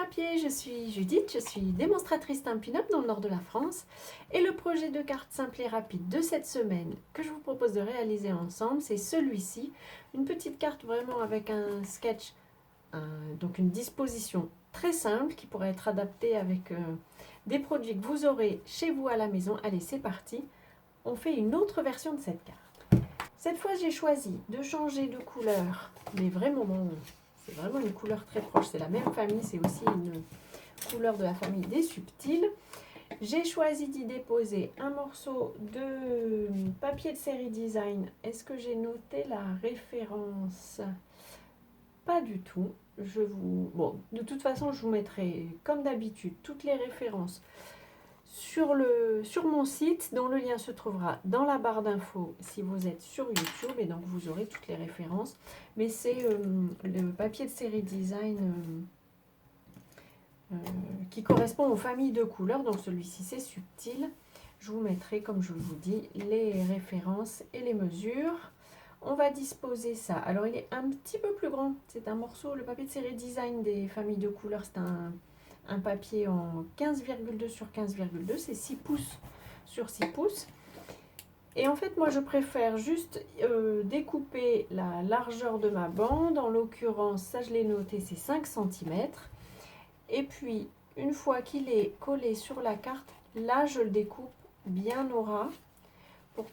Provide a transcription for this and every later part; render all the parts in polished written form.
papier, je suis Judith, je suis démonstratrice Stampin' Up dans le nord de la France et le projet de carte simple et rapide de cette semaine que je vous propose de réaliser ensemble, c'est celui-ci, une petite carte vraiment avec un sketch, donc une disposition très simple qui pourrait être adaptée avec des produits que vous aurez chez vous à la maison. Allez, c'est parti, on fait une autre version de cette carte. Cette fois, j'ai choisi de changer de couleur, mais vraiment, c'est vraiment une couleur très proche. C'est la même famille, c'est aussi une couleur de la famille des subtils. J'ai choisi d'y déposer un morceau de papier de série design. Est-ce que j'ai noté la référence? Pas du tout. Bon, de toute façon, je vous mettrai, comme d'habitude, toutes les références sur mon site, dont le lien se trouvera dans la barre d'infos si vous êtes sur YouTube, et donc vous aurez toutes les références. Mais c'est le papier de série design qui correspond aux familles de couleurs. Donc celui-ci c'est subtil. Je vous mettrai, comme je vous dis, les références et les mesures. On va disposer ça. Alors il est un petit peu plus grand. C'est un morceau, le papier de série design des familles de couleurs, c'est un papier en 15,2 sur 15,2, c'est 6 pouces sur 6 pouces. Et en fait, moi, je préfère juste découper la largeur de ma bande. En l'occurrence, ça, je l'ai noté, c'est 5 cm. Et puis, une fois qu'il est collé sur la carte, là, je le découpe bien au ras pour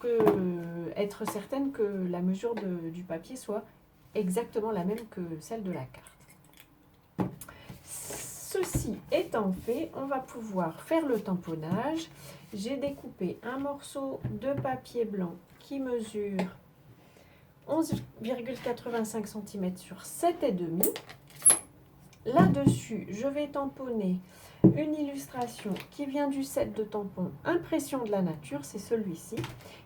être certaine que la mesure du papier soit exactement la même que celle de la carte. Ceci étant fait, on va pouvoir faire le tamponnage. J'ai découpé un morceau de papier blanc qui mesure 11,85 cm sur 7,5. Là-dessus, je vais tamponner une illustration qui vient du set de tampons Impression de la nature, c'est celui-ci.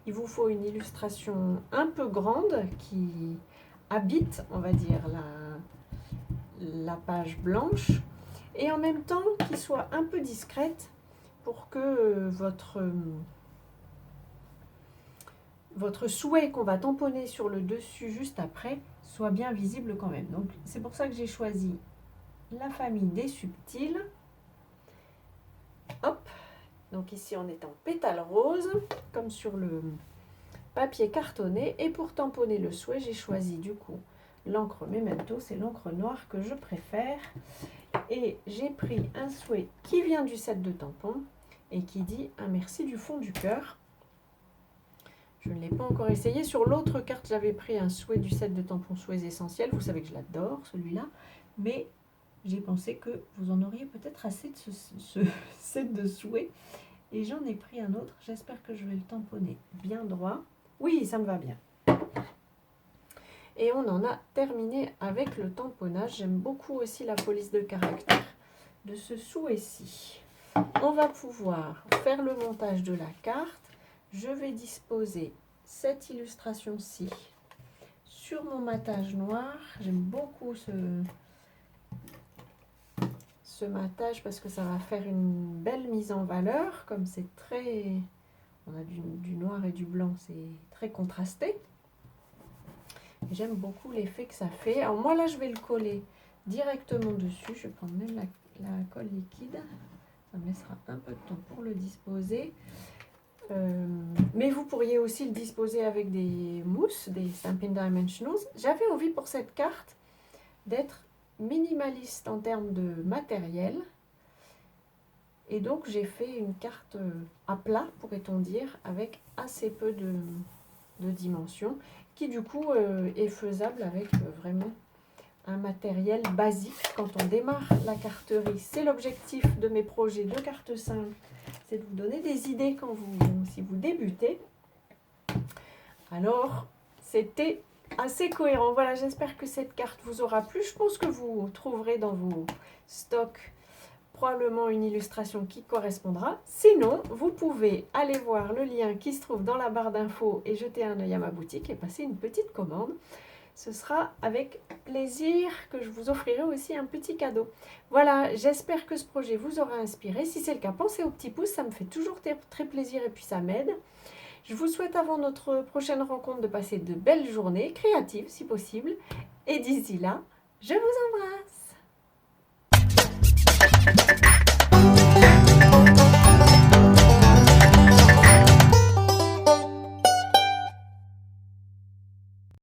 Il vous faut une illustration un peu grande qui habite, on va dire, la page blanche, et en même temps qui soit un peu discrète pour que votre souhait qu'on va tamponner sur le dessus juste après soit bien visible quand même. Donc c'est pour ça que j'ai choisi la famille des subtils. Hop, donc ici on est en pétale rose comme sur le papier cartonné, et pour tamponner le souhait j'ai choisi du coup l'encre Memento, c'est l'encre noire que je préfère. Et j'ai pris un souhait qui vient du set de tampons et qui dit un merci du fond du cœur. Je ne l'ai pas encore essayé. Sur l'autre carte, j'avais pris un souhait du set de tampons Souhaits Essentiels. Vous savez que je l'adore, celui-là. Mais j'ai pensé que vous en auriez peut-être assez de ce set de souhaits. Et j'en ai pris un autre. J'espère que je vais le tamponner bien droit. Oui, ça me va bien. Et on en a terminé avec le tamponnage. J'aime beaucoup aussi la police de caractère de ce souhait-ci. On va pouvoir faire le montage de la carte. Je vais disposer cette illustration-ci sur mon matage noir. J'aime beaucoup ce matage parce que ça va faire une belle mise en valeur. Comme c'est très... On a du noir et du blanc, c'est très contrasté. J'aime beaucoup l'effet que ça fait. Alors moi là je vais le coller directement dessus. Je vais prendre même la colle liquide. Ça me laissera un peu de temps pour le disposer. Mais vous pourriez aussi le disposer avec des mousses, des Stampin' Dimensionals. J'avais envie pour cette carte d'être minimaliste en termes de matériel. Et donc j'ai fait une carte à plat, pourrait-on dire, avec assez peu de dimensions, qui du coup est faisable avec vraiment un matériel basique quand on démarre la carterie. C'est l'objectif de mes projets de cartes simples, c'est de vous donner des idées si vous débutez. Alors c'était assez cohérent. Voilà, j'espère que cette carte vous aura plu. Je pense que vous trouverez dans vos stocks probablement une illustration qui correspondra. Sinon, vous pouvez aller voir le lien qui se trouve dans la barre d'infos et jeter un œil à ma boutique et passer une petite commande. Ce sera avec plaisir que je vous offrirai aussi un petit cadeau. Voilà, j'espère que ce projet vous aura inspiré. Si c'est le cas, pensez au petit pouce, ça me fait toujours très plaisir et puis ça m'aide. Je vous souhaite avant notre prochaine rencontre de passer de belles journées créatives si possible. Et d'ici là, je vous embrasse.